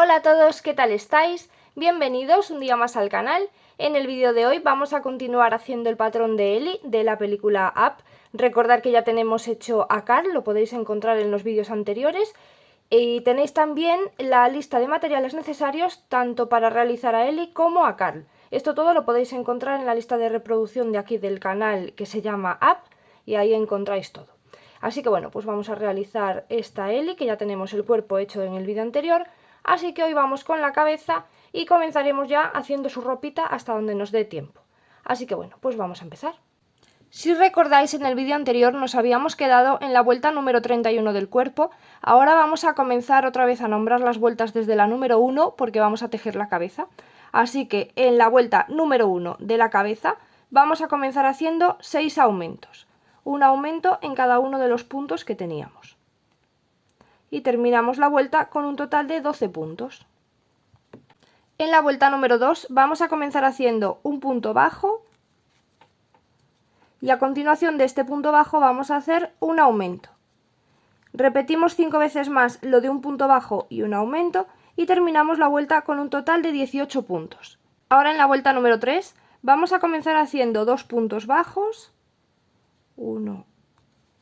Hola a todos, ¿qué tal estáis? Bienvenidos un día más al canal. En el vídeo de hoy vamos a continuar haciendo el patrón de Ellie de la película Up. Recordad que ya tenemos hecho a Carl, lo podéis encontrar en los vídeos anteriores. Y tenéis también la lista de materiales necesarios tanto para realizar a Ellie como a Carl. Esto todo lo podéis encontrar en la lista de reproducción de aquí del canal que se llama Up y ahí encontráis todo. Así que bueno, pues vamos a realizar esta Ellie, que ya tenemos el cuerpo hecho en el vídeo anterior. Así que hoy vamos con la cabeza y comenzaremos ya haciendo su ropita hasta donde nos dé tiempo. Así que bueno, pues vamos a empezar. Si recordáis, en el vídeo anterior nos habíamos quedado en la vuelta número 31 del cuerpo. Ahora vamos a comenzar otra vez a nombrar las vueltas desde la número 1 porque vamos a tejer la cabeza. Así que en la vuelta número 1 de la cabeza vamos a comenzar haciendo 6 aumentos. Un aumento en cada uno de los puntos que teníamos. Y terminamos la vuelta con un total de 12 puntos. En la vuelta número 2 vamos a comenzar haciendo un punto bajo y a continuación de este punto bajo vamos a hacer un aumento. Repetimos 5 veces más lo de un punto bajo y un aumento y terminamos la vuelta con un total de 18 puntos. Ahora en la vuelta número 3 vamos a comenzar haciendo 2 puntos bajos, 1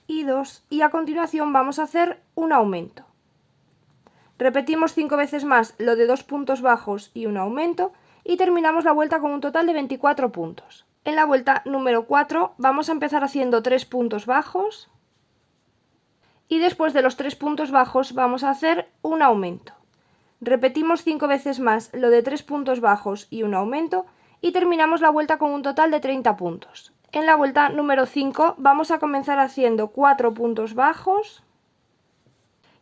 y 2, y a continuación vamos a hacer un aumento. Repetimos 5 veces más lo de 2 puntos bajos y un aumento y terminamos la vuelta con un total de 24 puntos. En la vuelta número 4 vamos a empezar haciendo 3 puntos bajos y después de los 3 puntos bajos vamos a hacer un aumento. Repetimos 5 veces más lo de 3 puntos bajos y un aumento y terminamos la vuelta con un total de 30 puntos. En la vuelta número 5 vamos a comenzar haciendo 4 puntos bajos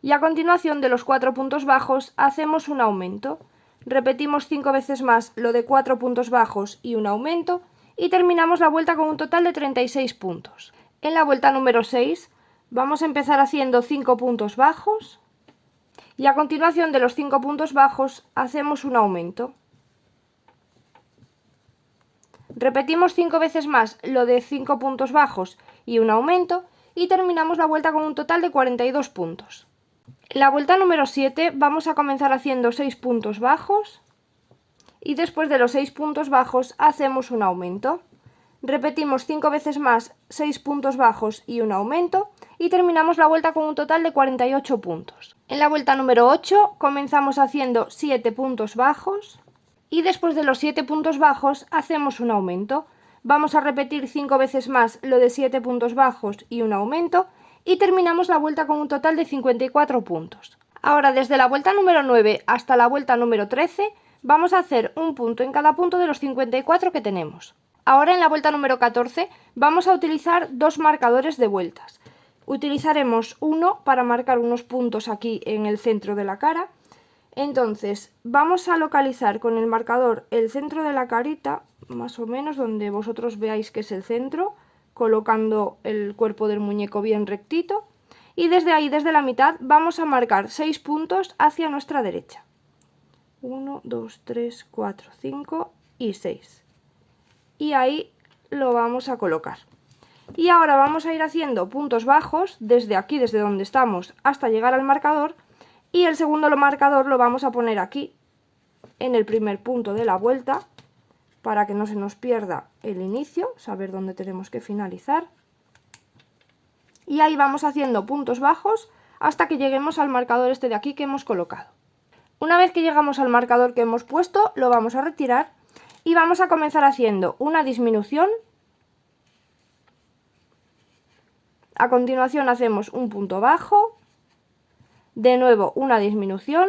y a continuación de los 4 puntos bajos hacemos un aumento. Repetimos 5 veces más lo de 4 puntos bajos y un aumento y terminamos la vuelta con un total de 36 puntos. En la vuelta número 6 vamos a empezar haciendo 5 puntos bajos y a continuación de los 5 puntos bajos hacemos un aumento. Repetimos 5 veces más lo de 5 puntos bajos y un aumento y terminamos la vuelta con un total de 42 puntos. En la vuelta número 7 vamos a comenzar haciendo 6 puntos bajos y después de los 6 puntos bajos hacemos un aumento. Repetimos 5 veces más 6 puntos bajos y un aumento y terminamos la vuelta con un total de 48 puntos. En la vuelta número 8 comenzamos haciendo 7 puntos bajos y después de los 7 puntos bajos hacemos un aumento. Vamos a repetir 5 veces más lo de 7 puntos bajos y un aumento y terminamos la vuelta con un total de 54 puntos. Ahora, desde la vuelta número 9 hasta la vuelta número 13 vamos a hacer un punto en cada punto de los 54 que tenemos. Ahora en la vuelta número 14 vamos a utilizar dos marcadores de vueltas. Utilizaremos uno para marcar unos puntos aquí en el centro de la cara. Entonces vamos a localizar con el marcador el centro de la carita, más o menos donde vosotros veáis que es el centro, colocando el cuerpo del muñeco bien rectito. Y desde ahí, desde la mitad, vamos a marcar 6 puntos hacia nuestra derecha. 1, 2, 3, 4, 5 y 6. Y ahí lo vamos a colocar. Y ahora vamos a ir haciendo puntos bajos desde aquí, desde donde estamos, hasta llegar al marcador. Y el segundo marcador lo vamos a poner aquí, en el primer punto de la vuelta, para que no se nos pierda el inicio, saber dónde tenemos que finalizar. Y ahí vamos haciendo puntos bajos hasta que lleguemos al marcador este de aquí que hemos colocado. Una vez que llegamos al marcador que hemos puesto, lo vamos a retirar y vamos a comenzar haciendo una disminución. A continuación hacemos un punto bajo, de nuevo una disminución.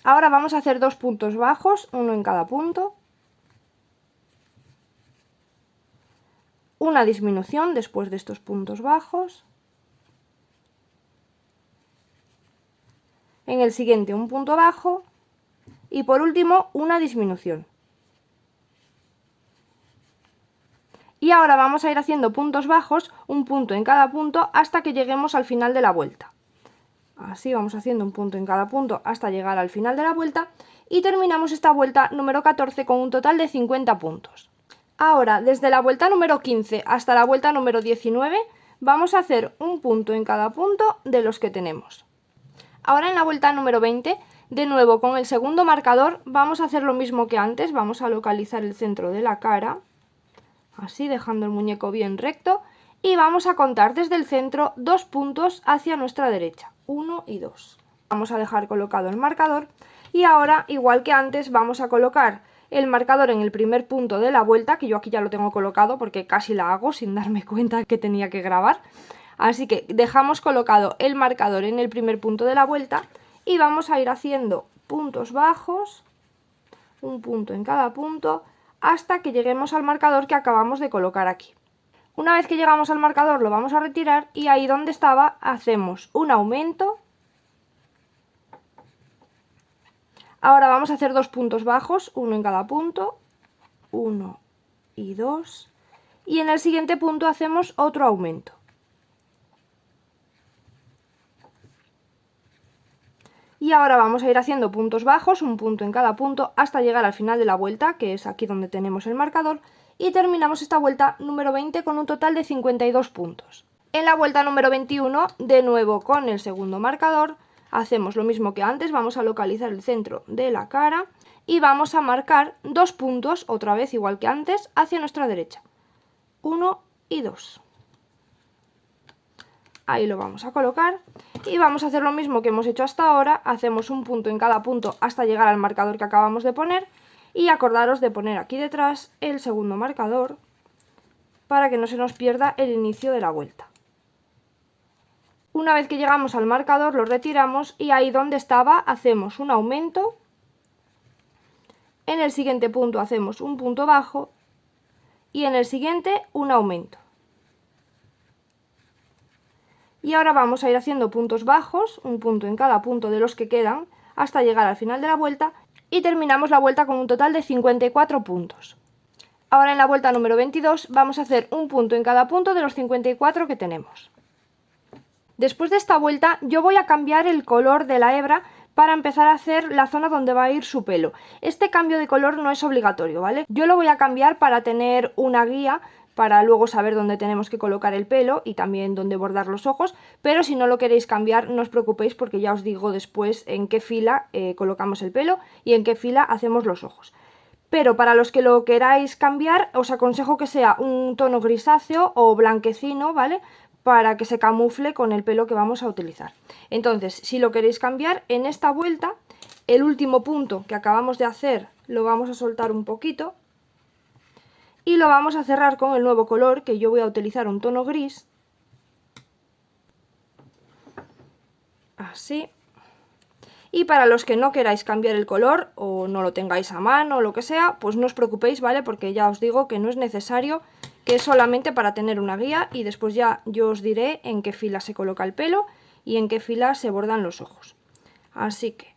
Ahora vamos a hacer 2 puntos bajos, uno en cada punto. Una disminución después de estos puntos bajos. En el siguiente un punto bajo y por último una disminución. Y ahora vamos a ir haciendo puntos bajos, un punto en cada punto, hasta que lleguemos al final de la vuelta. Así vamos haciendo un punto en cada punto hasta llegar al final de la vuelta y terminamos esta vuelta número 14 con un total de 50 puntos. Ahora, desde la vuelta número 15 hasta la vuelta número 19, vamos a hacer un punto en cada punto de los que tenemos. Ahora en la vuelta número 20, de nuevo con el segundo marcador, vamos a hacer lo mismo que antes, vamos a localizar el centro de la cara, así dejando el muñeco bien recto, y vamos a contar desde el centro 2 puntos hacia nuestra derecha, 1 y 2. Vamos a dejar colocado el marcador y ahora, igual que antes, vamos a colocar el marcador en el primer punto de la vuelta, que yo aquí ya lo tengo colocado porque casi la hago sin darme cuenta que tenía que grabar. Así que dejamos colocado el marcador en el primer punto de la vuelta y vamos a ir haciendo puntos bajos, un punto en cada punto, hasta que lleguemos al marcador que acabamos de colocar aquí. Una vez que llegamos al marcador lo vamos a retirar y ahí donde estaba hacemos un aumento. Ahora vamos a hacer 2 puntos bajos, uno en cada punto, 1 y 2, y en el siguiente punto hacemos otro aumento. Y ahora vamos a ir haciendo puntos bajos, un punto en cada punto, hasta llegar al final de la vuelta, que es aquí donde tenemos el marcador, y terminamos esta vuelta número 20 con un total de 52 puntos. En la vuelta número 21, de nuevo con el segundo marcador, hacemos lo mismo que antes, vamos a localizar el centro de la cara y vamos a marcar 2 puntos, otra vez igual que antes, hacia nuestra derecha. 1 y 2. Ahí lo vamos a colocar y vamos a hacer lo mismo que hemos hecho hasta ahora, hacemos un punto en cada punto hasta llegar al marcador que acabamos de poner y acordaros de poner aquí detrás el segundo marcador para que no se nos pierda el inicio de la vuelta. Una vez que llegamos al marcador lo retiramos y ahí donde estaba hacemos un aumento, en el siguiente punto hacemos un punto bajo y en el siguiente un aumento. Y ahora vamos a ir haciendo puntos bajos, un punto en cada punto de los que quedan, hasta llegar al final de la vuelta y terminamos la vuelta con un total de 54 puntos. Ahora en la vuelta número 22 vamos a hacer un punto en cada punto de los 54 que tenemos. Después de esta vuelta yo voy a cambiar el color de la hebra para empezar a hacer la zona donde va a ir su pelo. Este cambio de color no es obligatorio, ¿vale? Yo lo voy a cambiar para tener una guía para luego saber dónde tenemos que colocar el pelo y también dónde bordar los ojos, pero si no lo queréis cambiar no os preocupéis porque ya os digo después en qué fila colocamos el pelo y en qué fila hacemos los ojos. Pero para los que lo queráis cambiar os aconsejo que sea un tono grisáceo o blanquecino, ¿vale? Para que se camufle con el pelo que vamos a utilizar. Entonces, si lo queréis cambiar, en esta vuelta, el último punto que acabamos de hacer lo vamos a soltar un poquito y lo vamos a cerrar con el nuevo color, que yo voy a utilizar un tono gris, así. Y para los que no queráis cambiar el color o no lo tengáis a mano o lo que sea, pues no os preocupéis, ¿vale? Porque ya os digo que no es necesario, que es solamente para tener una guía y después ya yo os diré en qué fila se coloca el pelo y en qué fila se bordan los ojos. Así que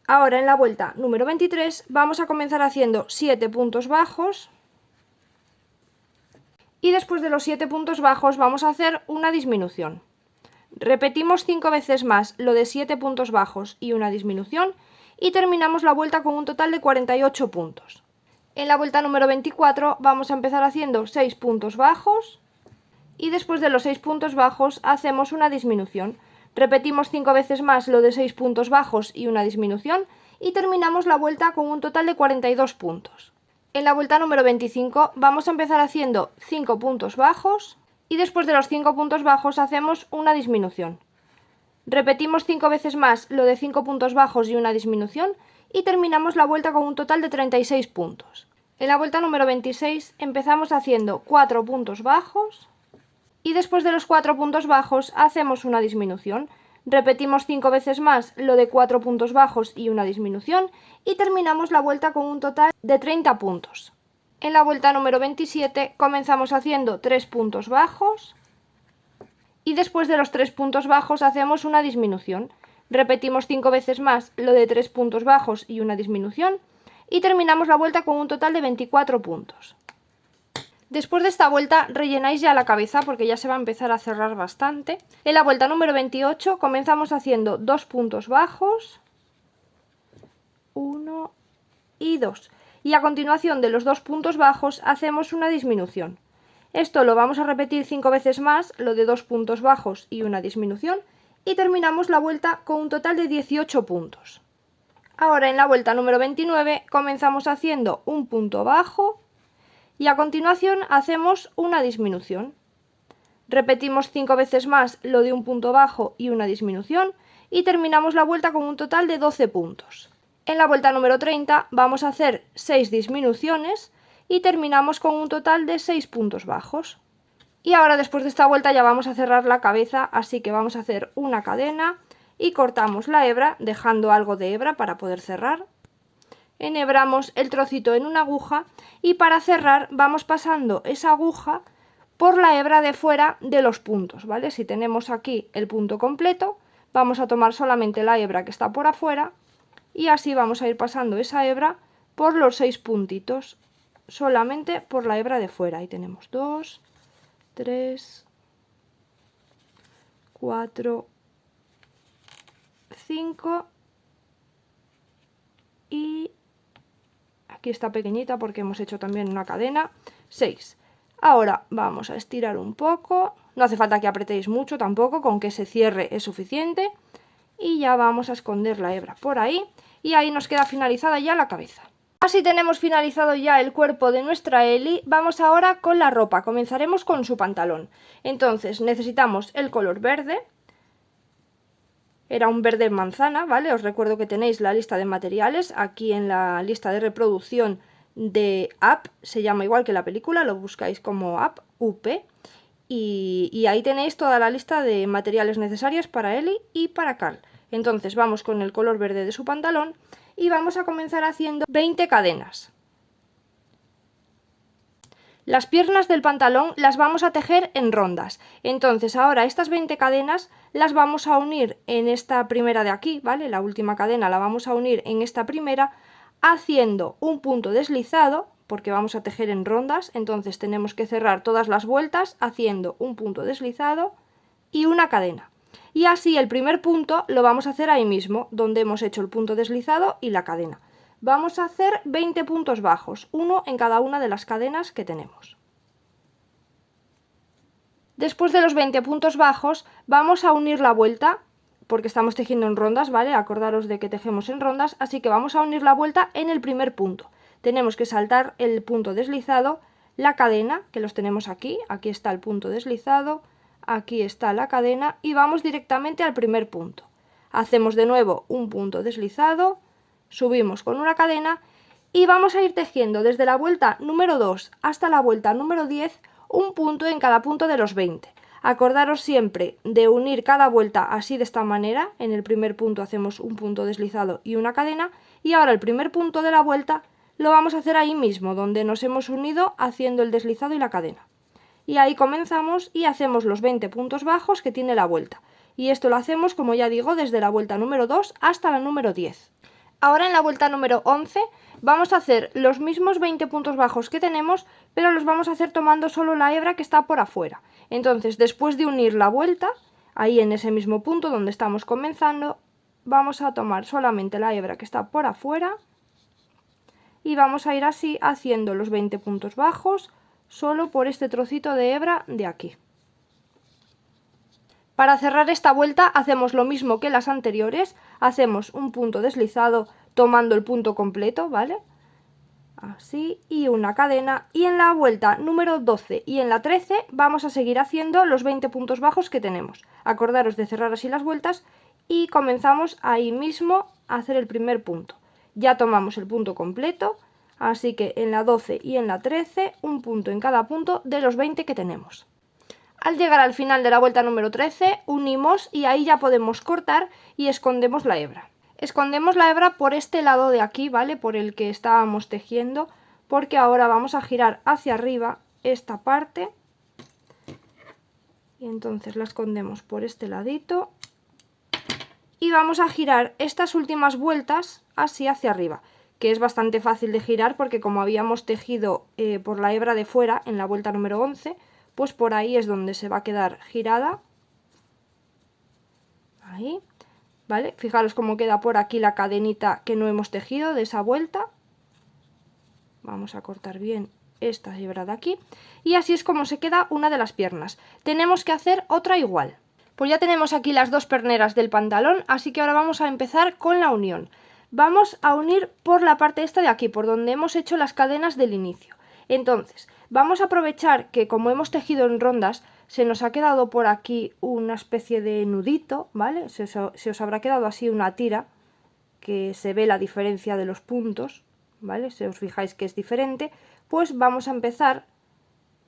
ahora en la vuelta número 23 vamos a comenzar haciendo 7 puntos bajos y después de los 7 puntos bajos vamos a hacer una disminución. Repetimos 5 veces más lo de 7 puntos bajos y una disminución y terminamos la vuelta con un total de 48 puntos. En la vuelta número 24 vamos a empezar haciendo 6 puntos bajos y después de los 6 puntos bajos hacemos una disminución. Repetimos 5 veces más lo de 6 puntos bajos y una disminución y terminamos la vuelta con un total de 42 puntos. En la vuelta número 25 vamos a empezar haciendo 5 puntos bajos y después de los 5 puntos bajos hacemos una disminución. Repetimos 5 veces más lo de 5 puntos bajos y una disminución y terminamos la vuelta con un total de 36 puntos. En la vuelta número 26 empezamos haciendo 4 puntos bajos y después de los 4 puntos bajos hacemos una disminución. Repetimos 5 veces más lo de 4 puntos bajos y una disminución y terminamos la vuelta con un total de 30 puntos. En la vuelta número 27 comenzamos haciendo 3 puntos bajos y después de los 3 puntos bajos hacemos una disminución. Repetimos 5 veces más lo de 3 puntos bajos y una disminución y terminamos la vuelta con un total de 24 puntos. Después de esta vuelta rellenáis ya la cabeza porque ya se va a empezar a cerrar bastante. En la vuelta número 28 comenzamos haciendo 2 puntos bajos, 1 y 2. Y a continuación de los 2 puntos bajos hacemos una disminución. Esto lo vamos a repetir 5 veces más, lo de 2 puntos bajos y una disminución, y terminamos la vuelta con un total de 18 puntos. Ahora en la vuelta número 29 comenzamos haciendo un punto bajo y a continuación hacemos una disminución. Repetimos 5 veces más lo de un punto bajo y una disminución y terminamos la vuelta con un total de 12 puntos. En la vuelta número 30 vamos a hacer 6 disminuciones y terminamos con un total de 6 puntos bajos. Y ahora después de esta vuelta ya vamos a cerrar la cabeza, así que vamos a hacer una cadena y cortamos la hebra dejando algo de hebra para poder cerrar. Enhebramos el trocito en una aguja y para cerrar vamos pasando esa aguja por la hebra de fuera de los puntos, ¿vale? Si tenemos aquí el punto completo, vamos a tomar solamente la hebra que está por afuera y así vamos a ir pasando esa hebra por los 6 puntitos, solamente por la hebra de fuera. Ahí tenemos 2, 3, 4, 5 y aquí está pequeñita porque hemos hecho también una cadena, 6. Ahora vamos a estirar un poco, no hace falta que apretéis mucho tampoco, con que se cierre es suficiente y ya vamos a esconder la hebra por ahí y ahí nos queda finalizada ya la cabeza. Así tenemos finalizado ya el cuerpo de nuestra Ellie. Vamos ahora con la ropa, comenzaremos con su pantalón. Entonces necesitamos el color verde, era un verde manzana, ¿vale? Os recuerdo que tenéis la lista de materiales aquí en la lista de reproducción de Up, se llama igual que la película, lo buscáis como Up, UP, y ahí tenéis toda la lista de materiales necesarios para Ellie y para Carl. Entonces vamos con el color verde de su pantalón y vamos a comenzar haciendo 20 cadenas. Las piernas del pantalón las vamos a tejer en rondas. Entonces ahora estas 20 cadenas las vamos a unir en esta primera de aquí, ¿vale? La última cadena la vamos a unir en esta primera haciendo un punto deslizado, porque vamos a tejer en rondas, entonces tenemos que cerrar todas las vueltas haciendo un punto deslizado y una cadena. Y así el primer punto lo vamos a hacer ahí mismo, donde hemos hecho el punto deslizado y la cadena. Vamos a hacer 20 puntos bajos, uno en cada una de las cadenas que tenemos. Después de los 20 puntos bajos vamos a unir la vuelta, porque estamos tejiendo en rondas, ¿vale? Acordaros de que tejemos en rondas, así que vamos a unir la vuelta en el primer punto. Tenemos que saltar el punto deslizado, la cadena, que los tenemos aquí, aquí está el punto deslizado, aquí está la cadena y vamos directamente al primer punto. Hacemos de nuevo un punto deslizado, subimos con una cadena y vamos a ir tejiendo desde la vuelta número 2 hasta la vuelta número 10 un punto en cada punto de los 20. Acordaros siempre de unir cada vuelta así de esta manera. En el primer punto hacemos un punto deslizado y una cadena y ahora el primer punto de la vuelta lo vamos a hacer ahí mismo donde nos hemos unido haciendo el deslizado y la cadena. Y ahí comenzamos y hacemos los 20 puntos bajos que tiene la vuelta. Y esto lo hacemos, como ya digo, desde la vuelta número 2 hasta la número 10. Ahora en la vuelta número 11 vamos a hacer los mismos 20 puntos bajos que tenemos, pero los vamos a hacer tomando solo la hebra que está por afuera. Entonces, después de unir la vuelta, ahí en ese mismo punto donde estamos comenzando, vamos a tomar solamente la hebra que está por afuera y vamos a ir así haciendo los 20 puntos bajos solo por este trocito de hebra de aquí. Para cerrar esta vuelta hacemos lo mismo que las anteriores, hacemos un punto deslizado tomando el punto completo, ¿vale? Así, y una cadena, y en la vuelta número 12 y en la 13 vamos a seguir haciendo los 20 puntos bajos que tenemos. Acordaros de cerrar así las vueltas y comenzamos ahí mismo a hacer el primer punto. Ya tomamos el punto completo, así que en la 12 y en la 13 un punto en cada punto de los 20 que tenemos. Al llegar al final de la vuelta número 13 unimos y ahí ya podemos cortar y escondemos la hebra. Escondemos la hebra por este lado de aquí, ¿vale? Por el que estábamos tejiendo, porque ahora vamos a girar hacia arriba esta parte y entonces la escondemos por este ladito y vamos a girar estas últimas vueltas así hacia arriba, que es bastante fácil de girar porque como habíamos tejido por la hebra de fuera en la vuelta número 11, pues por ahí es donde se va a quedar girada. Ahí, ¿vale? Fijaros cómo queda por aquí la cadenita que no hemos tejido de esa vuelta. Vamos a cortar bien esta hebra de aquí. Y así es como se queda una de las piernas. Tenemos que hacer otra igual. Pues ya tenemos aquí las dos perneras del pantalón, así que ahora vamos a empezar con la unión. Vamos a unir por la parte esta de aquí, por donde hemos hecho las cadenas del inicio. Entonces, vamos a aprovechar que como hemos tejido en rondas, se nos ha quedado por aquí una especie de nudito, ¿vale? Se os habrá quedado así una tira, que se ve la diferencia de los puntos, ¿vale? Si os fijáis que es diferente, pues vamos a empezar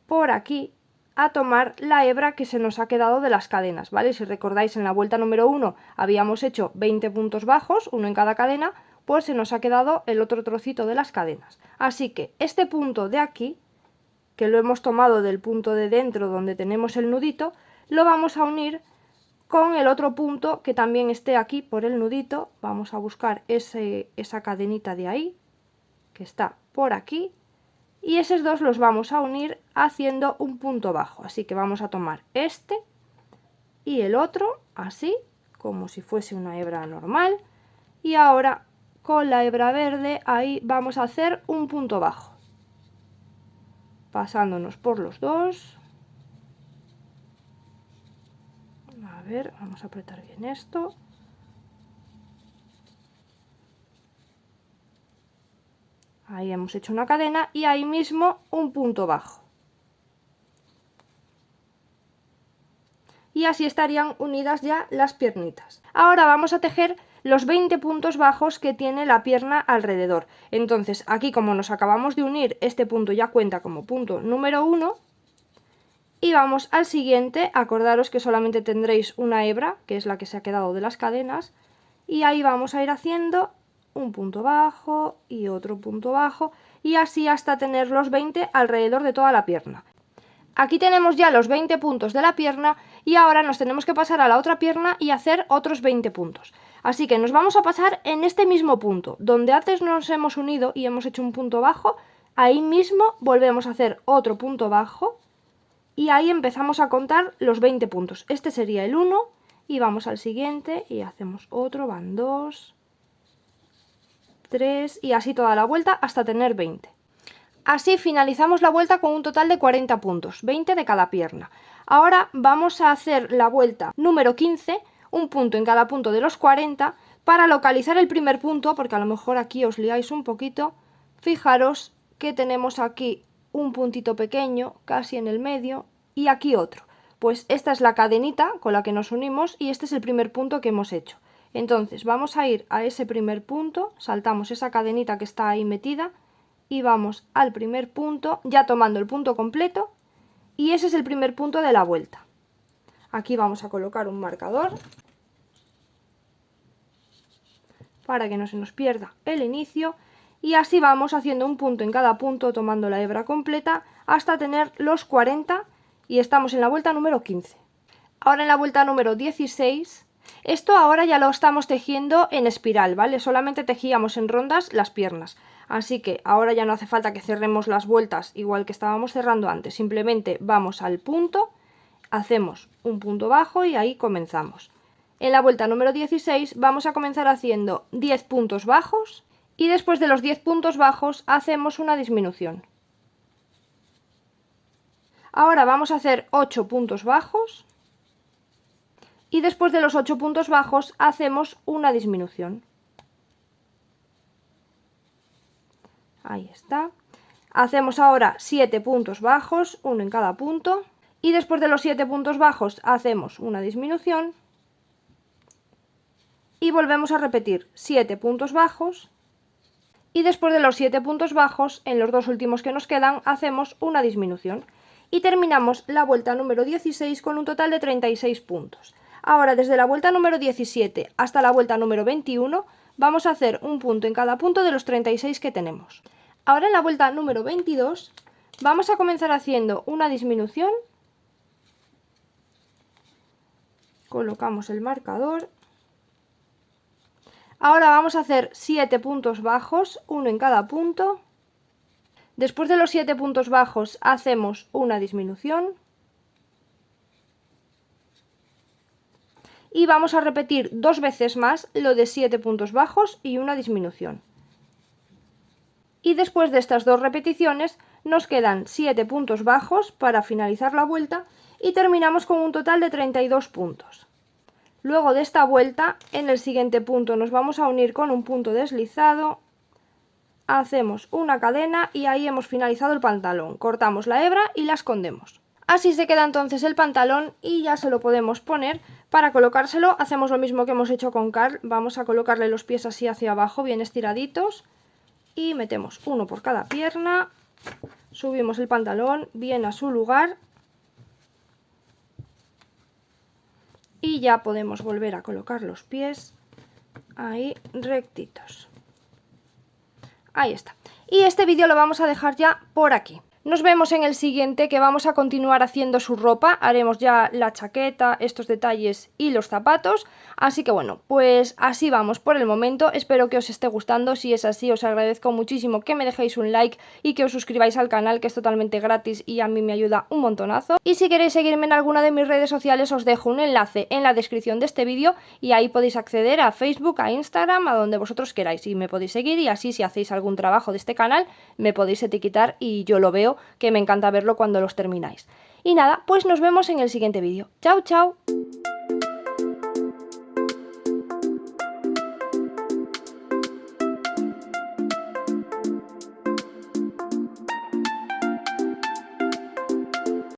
por aquí a tomar la hebra que se nos ha quedado de las cadenas, ¿vale? Si recordáis, en la vuelta número 1 habíamos hecho 20 puntos bajos, uno en cada cadena, pues se nos ha quedado el otro trocito de las cadenas. Así que este punto de aquí, que lo hemos tomado del punto de dentro donde tenemos el nudito, lo vamos a unir con el otro punto que también esté aquí por el nudito. Vamos a buscar esa cadenita de ahí, que está por aquí, y esos dos los vamos a unir haciendo un punto bajo. Así que vamos a tomar este y el otro, así, como si fuese una hebra normal, y ahora con la hebra verde ahí vamos a hacer un punto bajo, pasándonos por los dos. A ver, vamos a apretar bien esto. Ahí hemos hecho una cadena y ahí mismo un punto bajo. Y así estarían unidas ya las piernitas. Ahora vamos a tejer los 20 puntos bajos que tiene la pierna alrededor. Entonces aquí, como nos acabamos de unir, este punto ya cuenta como punto número 1. Y vamos al siguiente. Acordaros que solamente tendréis una hebra, que es la que se ha quedado de las cadenas. Y ahí vamos a ir haciendo un punto bajo y otro punto bajo, y así hasta tener los 20 alrededor de toda la pierna. Aquí tenemos ya los 20 puntos de la pierna y ahora nos tenemos que pasar a la otra pierna y hacer otros 20 puntos. Así que nos vamos a pasar en este mismo punto, donde antes nos hemos unido y hemos hecho un punto bajo. Ahí mismo volvemos a hacer otro punto bajo y ahí empezamos a contar los 20 puntos. Este sería el 1 y vamos al siguiente y hacemos otro, van 2, 3 y así toda la vuelta hasta tener 20. Así finalizamos la vuelta con un total de 40 puntos, 20 de cada pierna. Ahora vamos a hacer la vuelta número 15, un punto en cada punto de los 40, para localizar el primer punto, porque a lo mejor aquí os liáis un poquito. Fijaros que tenemos aquí un puntito pequeño, casi en el medio, y aquí otro. Pues esta es la cadenita con la que nos unimos y este es el primer punto que hemos hecho. Entonces vamos a ir a ese primer punto, saltamos esa cadenita que está ahí metida y vamos al primer punto, ya tomando el punto completo, y ese es el primer punto de la vuelta. Aquí vamos a colocar un marcador para que no se nos pierda el inicio, y así vamos haciendo un punto en cada punto, tomando la hebra completa hasta tener los 40, y estamos en la vuelta número 15. Ahora en la vuelta número 16, esto ahora ya lo estamos tejiendo en espiral, ¿vale? Solamente tejíamos en rondas las piernas, así que ahora ya no hace falta que cerremos las vueltas igual que estábamos cerrando antes, simplemente vamos al punto, hacemos un punto bajo y ahí comenzamos. En la vuelta número 16 vamos a comenzar haciendo 10 puntos bajos y después de los 10 puntos bajos hacemos una disminución. Ahora vamos a hacer 8 puntos bajos y después de los 8 puntos bajos hacemos una disminución. Ahí está. Hacemos ahora 7 puntos bajos, uno en cada punto, y después de los 7 puntos bajos hacemos una disminución y volvemos a repetir 7 puntos bajos y después de los 7 puntos bajos, en los dos últimos que nos quedan, hacemos una disminución y terminamos la vuelta número 16 con un total de 36 puntos. Ahora, desde la vuelta número 17 hasta la vuelta número 21, vamos a hacer un punto en cada punto de los 36 que tenemos. Ahora en la vuelta número 22 vamos a comenzar haciendo una disminución. Colocamos el marcador. Ahora vamos a hacer 7 puntos bajos, uno en cada punto. Después de los 7 puntos bajos hacemos una disminución. Y vamos a repetir 2 veces más lo de 7 puntos bajos y una disminución. Y después de estas 2 repeticiones nos quedan 7 puntos bajos para finalizar la vuelta y terminamos con un total de 32 puntos. Luego de esta vuelta, en el siguiente punto nos vamos a unir con un punto deslizado, hacemos una cadena y ahí hemos finalizado el pantalón. Cortamos la hebra y la escondemos. Así se queda entonces el pantalón y ya se lo podemos poner. Para colocárselo hacemos lo mismo que hemos hecho con Karl. Vamos a colocarle los pies así hacia abajo, bien estiraditos, y metemos uno por cada pierna. Subimos el pantalón bien a su lugar y ya podemos volver a colocar los pies ahí rectitos. Ahí está. Y este vídeo lo vamos a dejar ya por aquí. Nos vemos en el siguiente, que vamos a continuar haciendo su ropa. Haremos ya la chaqueta, estos detalles y los zapatos. Así que bueno, pues así vamos por el momento. Espero que os esté gustando. Si es así, os agradezco muchísimo que me dejéis un like y que os suscribáis al canal, que es totalmente gratis y a mí me ayuda un montonazo. Y si queréis seguirme en alguna de mis redes sociales, os dejo un enlace en la descripción de este vídeo y ahí podéis acceder a Facebook, a Instagram, a donde vosotros queráis. Y me podéis seguir y así, si hacéis algún trabajo de este canal, me podéis etiquetar y yo lo veo, que me encanta verlo cuando los termináis. Y nada, pues nos vemos en el siguiente vídeo. ¡Chao, chao!